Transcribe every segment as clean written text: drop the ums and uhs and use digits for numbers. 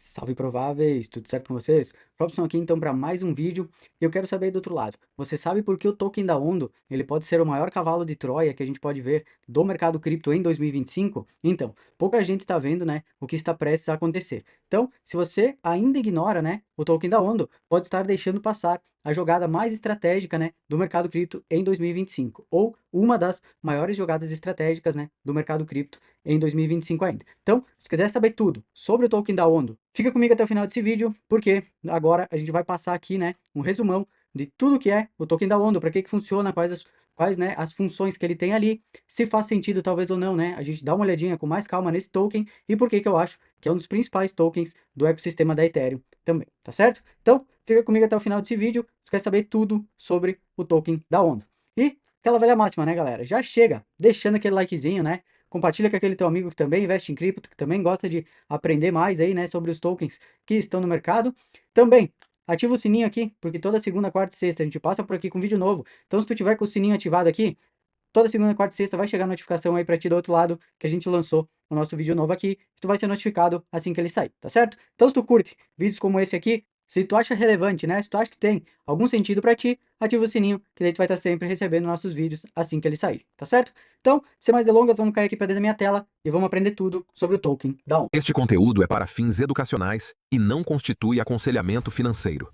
Salve prováveis, tudo certo com vocês? Robson aqui então para mais um vídeo e eu quero saber do outro lado. Você sabe por que o token da Ondo ele pode ser o maior cavalo de Troia que a gente pode ver do mercado cripto em 2025? Então, pouca gente está vendo, né, o que está prestes a acontecer. Então, se você ainda ignora, né, o token da Ondo, pode estar deixando passar a jogada mais estratégica, né, do mercado cripto em 2025, ou uma das maiores jogadas estratégicas, né, do mercado cripto em 2025 ainda. Então, se quiser saber tudo sobre o token da Ondo, fica comigo até o final desse vídeo, porque agora a gente vai passar aqui, né, um resumão de tudo que é o token da Ondo, para que funciona, quais, né, as funções que ele tem ali, se faz sentido talvez ou não, né, a gente dá uma olhadinha com mais calma nesse token e por que eu acho que é um dos principais tokens do ecossistema da Ethereum também, tá certo? Então, fica comigo até o final desse vídeo, se quer saber tudo sobre o token da Ondo. E aquela velha máxima, né, galera? Já chega deixando aquele likezinho, né? Compartilha com aquele teu amigo que também investe em cripto, que também gosta de aprender mais aí, né, sobre os tokens que estão no mercado. Também ativa o sininho aqui, porque toda segunda, quarta e sexta a gente passa por aqui com vídeo novo. Então, se tu tiver com o sininho ativado aqui, toda segunda, quarta e sexta vai chegar a notificação aí para ti do outro lado que a gente lançou o nosso vídeo novo aqui. Tu vai ser notificado assim que ele sair, tá certo? Então, se tu curte vídeos como esse aqui, se tu acha relevante, né? Se tu acha que tem algum sentido para ti, ativa o sininho, que daí tu vai estar sempre recebendo nossos vídeos assim que eles saírem, tá certo? Então, sem mais delongas, vamos cair aqui para dentro da minha tela e vamos aprender tudo sobre o token da ON. Este conteúdo é para fins educacionais e não constitui aconselhamento financeiro.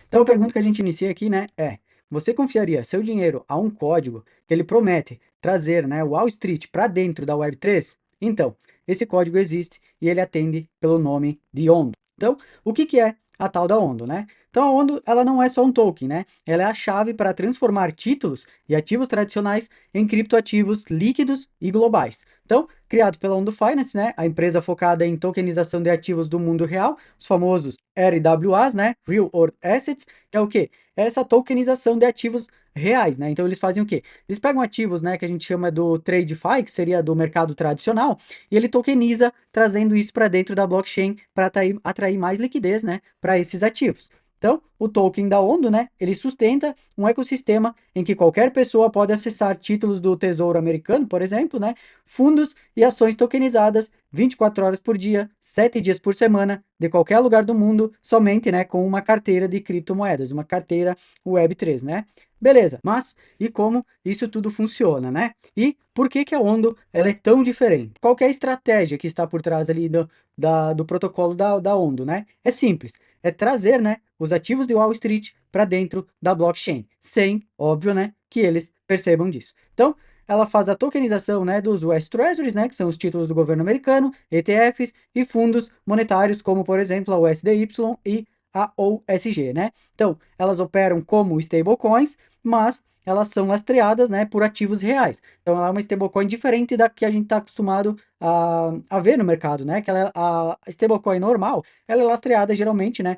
Então, a pergunta que a gente inicia aqui, né, é: você confiaria seu dinheiro a um código que ele promete trazer, né, o Wall Street para dentro da Web3? Então, esse código existe e ele atende pelo nome de Ondo. Então, o que é a tal da Ondo, né? Então, a Ondo, ela não é só um token, né? Ela é a chave para transformar títulos e ativos tradicionais em criptoativos líquidos e globais. Então, criado pela Ondo Finance, né, a empresa focada em tokenização de ativos do mundo real, os famosos RWAs, né, Real World Assets, que é o quê? É essa tokenização de ativos reais, né? Então eles fazem o quê? Eles pegam ativos, né, que a gente chama do TradeFi, que seria do mercado tradicional, e ele tokeniza, trazendo isso para dentro da blockchain para atrair mais liquidez, né, para esses ativos. Então, o token da Ondo, né, ele sustenta um ecossistema em que qualquer pessoa pode acessar títulos do Tesouro Americano, por exemplo, né, fundos e ações tokenizadas 24 horas por dia, 7 dias por semana, de qualquer lugar do mundo, somente, né, com uma carteira de criptomoedas, uma carteira Web3, né? Beleza, mas e como isso tudo funciona, né? E por que a Ondo ela é tão diferente? Qual que é a estratégia que está por trás ali do protocolo da Ondo, né? É simples, é trazer, né, os ativos de Wall Street para dentro da blockchain, sem, óbvio, né, que eles percebam disso. Então, ela faz a tokenização, né, dos US Treasuries, né, que são os títulos do governo americano, ETFs e fundos monetários, como por exemplo a USDY e a OSG, né? Então, elas operam como stablecoins, mas elas são lastreadas, né, por ativos reais. Então, ela é uma stablecoin diferente da que a gente está acostumado a ver no mercado, né? Que a stablecoin normal, ela é lastreada geralmente, né,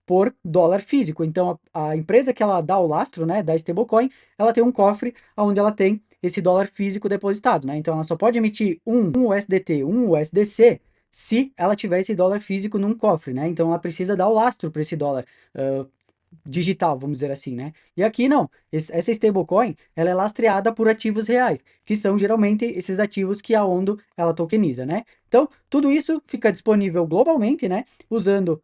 por dólar físico. Então, a empresa que ela dá o lastro, né, da stablecoin, ela tem um cofre onde ela tem esse dólar físico depositado, né? Então, ela só pode emitir um USDT, um USDC, se ela tiver esse dólar físico num cofre, né? Então, ela precisa dar o lastro para esse dólar digital, vamos dizer assim, né? E aqui não, essa stablecoin, ela é lastreada por ativos reais, que são geralmente esses ativos que a Ondo, ela tokeniza, né? Então, tudo isso fica disponível globalmente, né? Usando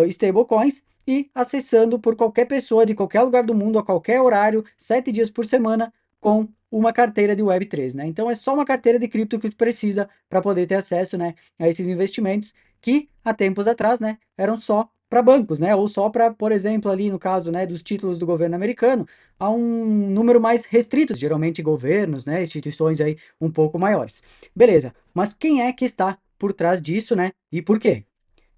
stablecoins e acessando por qualquer pessoa de qualquer lugar do mundo, a qualquer horário, 7 dias por semana, com uma carteira de Web3, né? Então, é só uma carteira de cripto que tu precisa para poder ter acesso, né, a esses investimentos que, há tempos atrás, né, eram só para bancos, né? Ou só para, por exemplo, ali no caso, né, dos títulos do governo americano, há um número mais restrito, geralmente governos, né, instituições aí um pouco maiores. Beleza, mas quem é que está por trás disso, né? E por quê?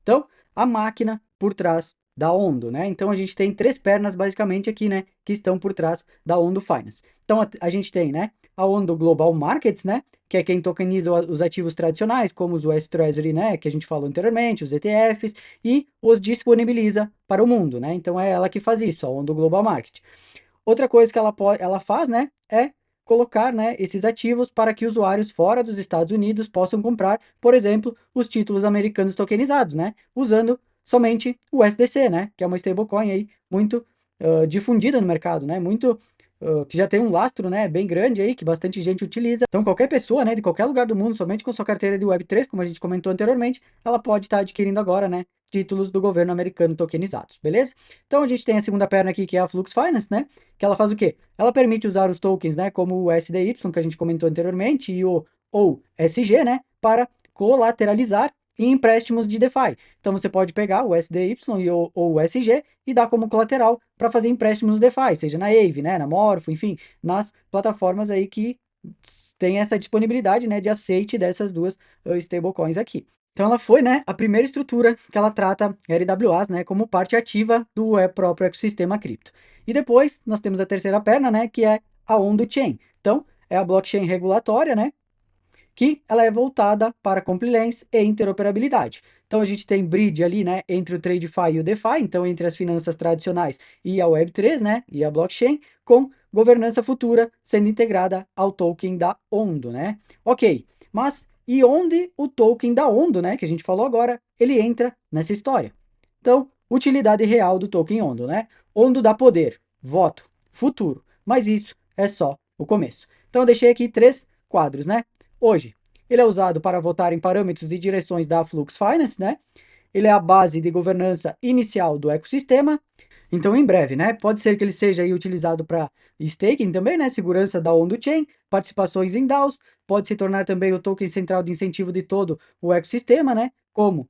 Então, a máquina por trás da Ondo, né? Então a gente tem três pernas basicamente aqui, né, que estão por trás da Ondo Finance. Então a gente tem, né, a Ondo Global Markets, né, que é quem tokeniza os ativos tradicionais, como os US Treasury, né, que a gente falou anteriormente, os ETFs, e os disponibiliza para o mundo, né? Então é ela que faz isso, a Ondo Global Market. Outra coisa que ela faz, né, é colocar, né, esses ativos para que usuários fora dos Estados Unidos possam comprar, por exemplo, os títulos americanos tokenizados, né, usando somente o USDC, né, que é uma stablecoin aí muito difundida no mercado, né, muito que já tem um lastro, né, bem grande aí, que bastante gente utiliza. Então, qualquer pessoa, né, de qualquer lugar do mundo, somente com sua carteira de Web3, como a gente comentou anteriormente, ela pode estar adquirindo agora, né, títulos do governo americano tokenizados, beleza? Então, a gente tem a segunda perna aqui, que é a Flux Finance, né, que ela faz o quê? Ela permite usar os tokens, né, como o SDY, que a gente comentou anteriormente, e o ou SG, né, para colateralizar em empréstimos de DeFi. Então você pode pegar o SDY ou o SG e dar como colateral para fazer empréstimos DeFi, seja na Aave, né, na Morpho, enfim, nas plataformas aí que tem essa disponibilidade, né, de aceite dessas duas stablecoins aqui. Então ela foi, né, a primeira estrutura que ela trata RWAs, né, como parte ativa do próprio ecossistema cripto. E depois nós temos a terceira perna, né, que é a Ondo Chain. Então é a blockchain regulatória, né, que ela é voltada para compliance e interoperabilidade. Então a gente tem bridge ali, né, entre o TradeFi e o DeFi, então entre as finanças tradicionais e a Web3, né, e a blockchain, com governança futura sendo integrada ao token da Ondo, né? Ok, mas e onde o token da Ondo, né, que a gente falou agora, ele entra nessa história? Então, utilidade real do token Ondo, né? Ondo dá poder, voto, futuro, mas isso é só o começo. Então eu deixei aqui 3 quadros, né? Hoje, ele é usado para votar em parâmetros e direções da Flux Finance, né? Ele é a base de governança inicial do ecossistema. Então, em breve, né? Pode ser que ele seja aí utilizado para staking também, né? Segurança da on-chain, participações em DAOs, pode se tornar também o token central de incentivo de todo o ecossistema, né? Como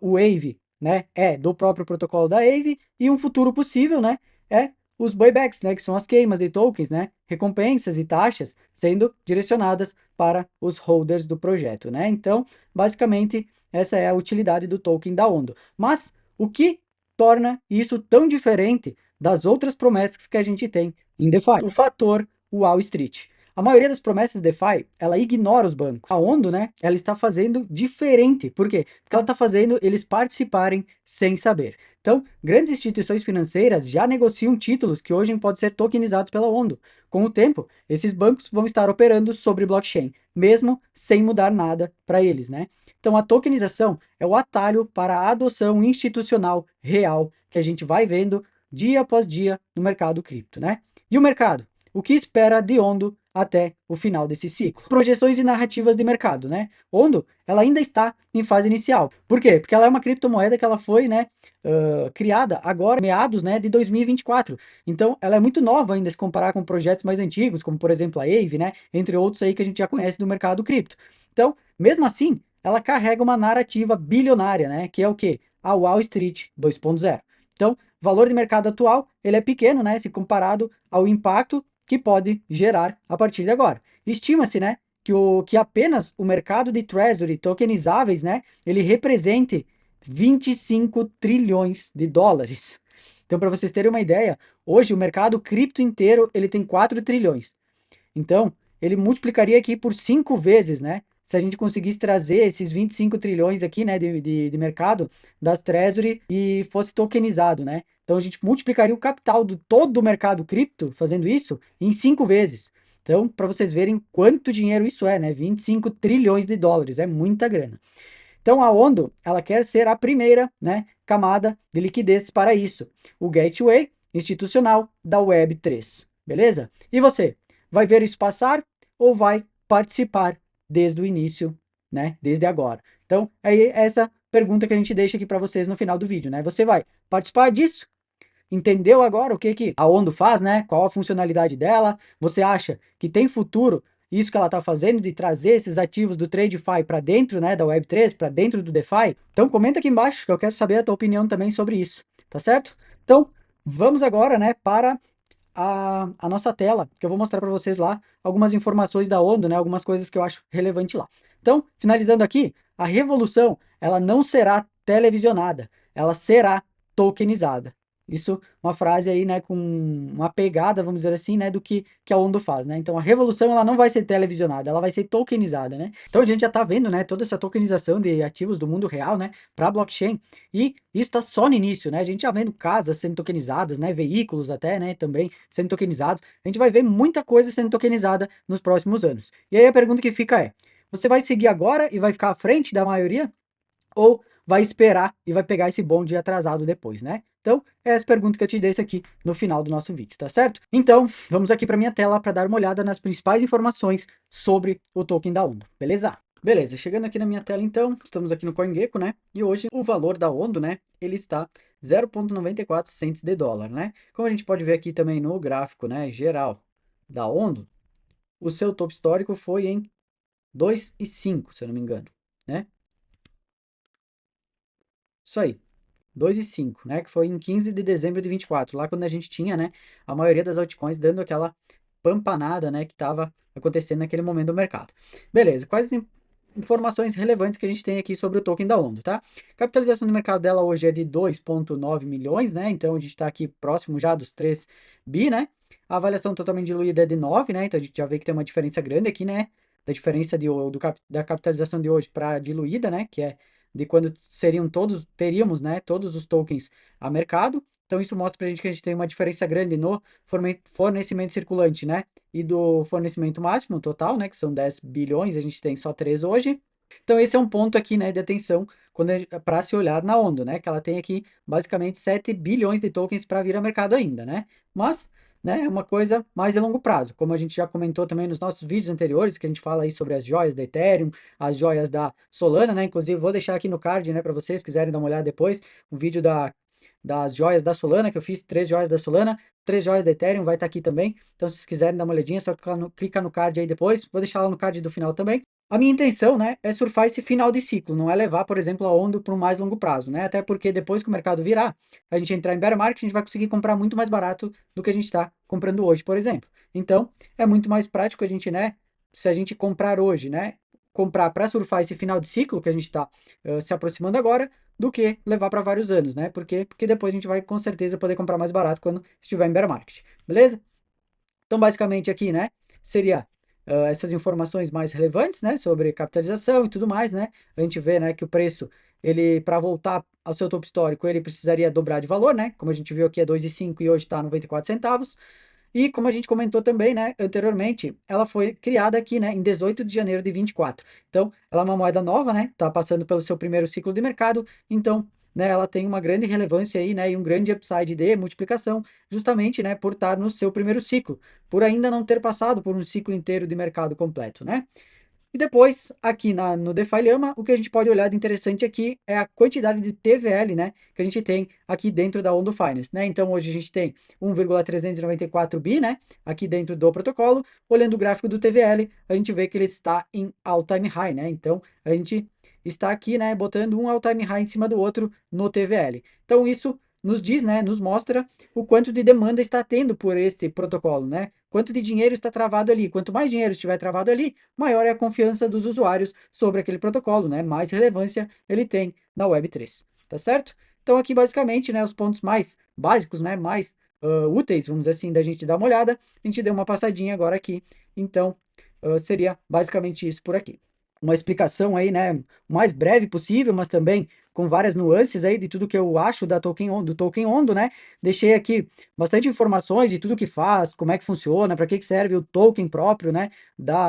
o Aave, né? É do próprio protocolo da Aave, e um futuro possível, né? É os buybacks, né? Que são as queimas de tokens, né? Recompensas e taxas sendo direcionadas para os holders do projeto, né? Então, basicamente, essa é a utilidade do token da Ondo. Mas o que torna isso tão diferente das outras promessas que a gente tem em DeFi? O fator Wall Street. A maioria das promessas DeFi, ela ignora os bancos. A Ondo, né, ela está fazendo diferente. Por quê? Porque ela está fazendo eles participarem sem saber. Então, grandes instituições financeiras já negociam títulos que hoje podem ser tokenizados pela Ondo. Com o tempo, esses bancos vão estar operando sobre blockchain, mesmo sem mudar nada para eles, né? Então, a tokenização é o atalho para a adoção institucional real que a gente vai vendo dia após dia no mercado cripto, né? E o mercado? O que espera de Ondo até o final desse ciclo? Projeções e narrativas de mercado, né? Ondo, ela ainda está em fase inicial. Por quê? Porque ela é uma criptomoeda que ela foi, né, criada agora, meados, né, de 2024. Então, ela é muito nova ainda se comparar com projetos mais antigos, como por exemplo a Aave, né, entre outros aí que a gente já conhece do mercado cripto. Então, mesmo assim, ela carrega uma narrativa bilionária, né, que é o quê? A Wall Street 2.0. Então, valor de mercado atual, ele é pequeno, né, se comparado ao impacto que pode gerar a partir de agora. Estima-se, né, que apenas o mercado de treasury tokenizáveis, né, ele represente 25 trilhões de dólares. Então, para vocês terem uma ideia, hoje o mercado cripto inteiro ele tem 4 trilhões. Então, ele multiplicaria aqui por 5 vezes, né? Se a gente conseguisse trazer esses 25 trilhões aqui, né, de mercado das Treasury e fosse tokenizado, né? Então, a gente multiplicaria o capital do todo o mercado cripto fazendo isso em 5 vezes. Então, para vocês verem quanto dinheiro isso é, né? 25 trilhões de dólares, é muita grana. Então, a Ondo, ela quer ser a primeira, né, camada de liquidez para isso. O gateway institucional da Web3, beleza? E você? Vai ver isso passar ou vai participar desde o início, né? Desde agora. Então, é essa pergunta que a gente deixa aqui para vocês no final do vídeo, né? Você vai participar disso? Entendeu agora o que que a Ondo faz, né? Qual a funcionalidade dela? Você acha que tem futuro isso que ela está fazendo de trazer esses ativos do TradeFi para dentro, né, da Web3, para dentro do DeFi? Então comenta aqui embaixo que eu quero saber a tua opinião também sobre isso, tá certo? Então, vamos agora, né, para a nossa tela, que eu vou mostrar para vocês lá algumas informações da Ondo, né, algumas coisas que eu acho relevante lá. Então, finalizando aqui, a revolução, ela não será televisionada, ela será tokenizada. Isso, uma frase aí, né, com uma pegada, vamos dizer assim, né, do que a Ondo faz, né? Então, a revolução, ela não vai ser televisionada, ela vai ser tokenizada, né? Então, a gente já tá vendo, né, toda essa tokenização de ativos do mundo real, né, para blockchain, e isso está só no início, né? A gente já vendo casas sendo tokenizadas, né, veículos até, né, também sendo tokenizados. A gente vai ver muita coisa sendo tokenizada nos próximos anos. E aí a pergunta que fica é: você vai seguir agora e vai ficar à frente da maioria? Ou vai esperar e vai pegar esse bonde atrasado depois, né? Então, Então, é essa pergunta que eu te deixo aqui no final do nosso vídeo, tá certo? Então, vamos aqui para minha tela para dar uma olhada nas principais informações sobre o token da Ondo, beleza? Beleza, chegando aqui na minha tela então, estamos aqui no CoinGecko, né? E hoje o valor da Ondo, né, ele está 0,94 cents de dólar, né? Como a gente pode ver aqui também no gráfico, né, geral da Ondo, o seu topo histórico foi em 2,5, se eu não me engano, né? Isso aí, 2,5, né? Que foi em 15 de dezembro de 24, lá quando a gente tinha, né, a maioria das altcoins dando aquela pampanada, né, que estava acontecendo naquele momento do mercado. Beleza, quais informações relevantes que a gente tem aqui sobre o token da Ondo, tá? A capitalização do mercado dela hoje é de 2,9 milhões, né? Então a gente está aqui próximo já dos 3 bi, né? A avaliação totalmente diluída é de 9, né? Então a gente já vê que tem uma diferença grande aqui, né? Da diferença da capitalização de hoje para diluída, né? Que é de quando teríamos, né, todos os tokens a mercado. Então isso mostra para a gente que a gente tem uma diferença grande no fornecimento circulante, né, e do fornecimento máximo total, né, que são 10 bilhões, a gente tem só 3 hoje. Então esse é um ponto aqui, né, de atenção para se olhar na Ondo, né, que ela tem aqui basicamente 7 bilhões de tokens para vir ao mercado ainda, né? Mas, né, é uma coisa mais a longo prazo, como a gente já comentou também nos nossos vídeos anteriores, que a gente fala aí sobre as joias da Ethereum, as joias da Solana, né? Inclusive vou deixar aqui no card, né, para vocês quiserem dar uma olhada depois, um vídeo das joias da Solana, que eu fiz 3 joias da Solana, 3 joias da Ethereum, vai estar aqui também. Então, se vocês quiserem dar uma olhadinha, é só clica no card aí depois. Vou deixar lá no card do final também. A minha intenção, né, é surfar esse final de ciclo, não é levar, por exemplo, a Ondo para um mais longo prazo, né? Até porque depois que o mercado virar, a gente entrar em bear market, a gente vai conseguir comprar muito mais barato do que a gente está comprando hoje, por exemplo. Então, é muito mais prático a gente, né, se a gente comprar hoje, né, comprar para surfar esse final de ciclo que a gente está se aproximando agora, do que levar para vários anos, né? Porque depois a gente vai com certeza poder comprar mais barato quando estiver em bear market, beleza? Então, basicamente aqui, né, seria essas informações mais relevantes, né, sobre capitalização e tudo mais, né? A gente vê, né, que o preço, ele, para voltar ao seu topo histórico, ele precisaria dobrar de valor, né? Como a gente viu aqui é 2,5 e hoje está 94 centavos. E como a gente comentou também, né, anteriormente, ela foi criada aqui, né, em 18 de janeiro de 24. Então, ela é uma moeda nova, né, tá passando pelo seu primeiro ciclo de mercado, então, né, ela tem uma grande relevância aí, né, e um grande upside de multiplicação, justamente, né, por estar no seu primeiro ciclo, por ainda não ter passado por um ciclo inteiro de mercado completo, né? E depois, aqui no DeFi Lama, o que a gente pode olhar de interessante aqui é a quantidade de TVL, né, que a gente tem aqui dentro da Ondo Finance, né? Então, hoje a gente tem 1,394 bi, né, aqui dentro do protocolo. Olhando o gráfico do TVL, a gente vê que ele está em all-time high, né? Então, a gente está aqui, né, botando um all-time high em cima do outro no TVL. Então, isso nos diz, né, nos mostra o quanto de demanda está tendo por este protocolo, né? Quanto de dinheiro está travado ali. Quanto mais dinheiro estiver travado ali, maior é a confiança dos usuários sobre aquele protocolo, né? Mais relevância ele tem na Web3, tá certo? Então aqui basicamente, né, os pontos mais básicos, né, mais úteis, vamos dizer assim, da gente dar uma olhada, a gente deu uma passadinha agora aqui, então seria basicamente isso por aqui. Uma explicação aí, né, o mais breve possível, mas também com várias nuances aí de tudo que eu acho do Token Ondo, né? Deixei aqui bastante informações de tudo que faz, como é que funciona, para que serve o token próprio, né,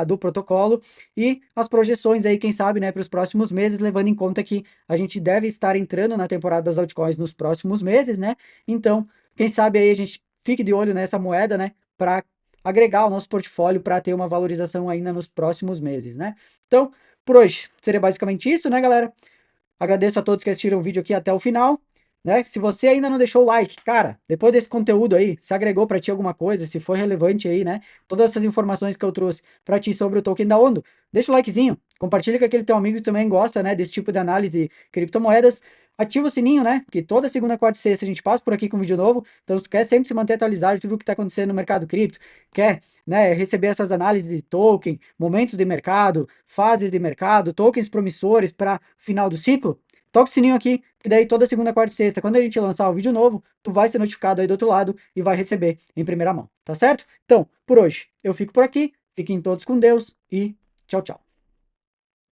do protocolo e as projeções aí, quem sabe, né, para os próximos meses, levando em conta que a gente deve estar entrando na temporada das altcoins nos próximos meses, né? Então, quem sabe aí a gente fique de olho nessa moeda, né, para agregar ao nosso portfólio para ter uma valorização ainda nos próximos meses, né? Então, por hoje seria basicamente isso, né, galera? Agradeço a todos que assistiram o vídeo aqui até o final, né? Se você ainda não deixou o like, cara, depois desse conteúdo aí, se agregou para ti alguma coisa, se foi relevante aí, né? Todas essas informações que eu trouxe para ti sobre o token da Ondo, deixa o likezinho, compartilha com aquele teu amigo que também gosta, né, desse tipo de análise de criptomoedas. Ativa o sininho, né? Que toda segunda, quarta e sexta a gente passa por aqui com vídeo novo. Então, se tu quer sempre se manter atualizado de tudo o que está acontecendo no mercado cripto, quer, né, receber essas análises de token, momentos de mercado, fases de mercado, tokens promissores para final do ciclo, toca o sininho aqui, que daí toda segunda, quarta e sexta, quando a gente lançar o vídeo novo, tu vai ser notificado aí do outro lado e vai receber em primeira mão, tá certo? Então, por hoje, eu fico por aqui, fiquem todos com Deus e tchau, tchau.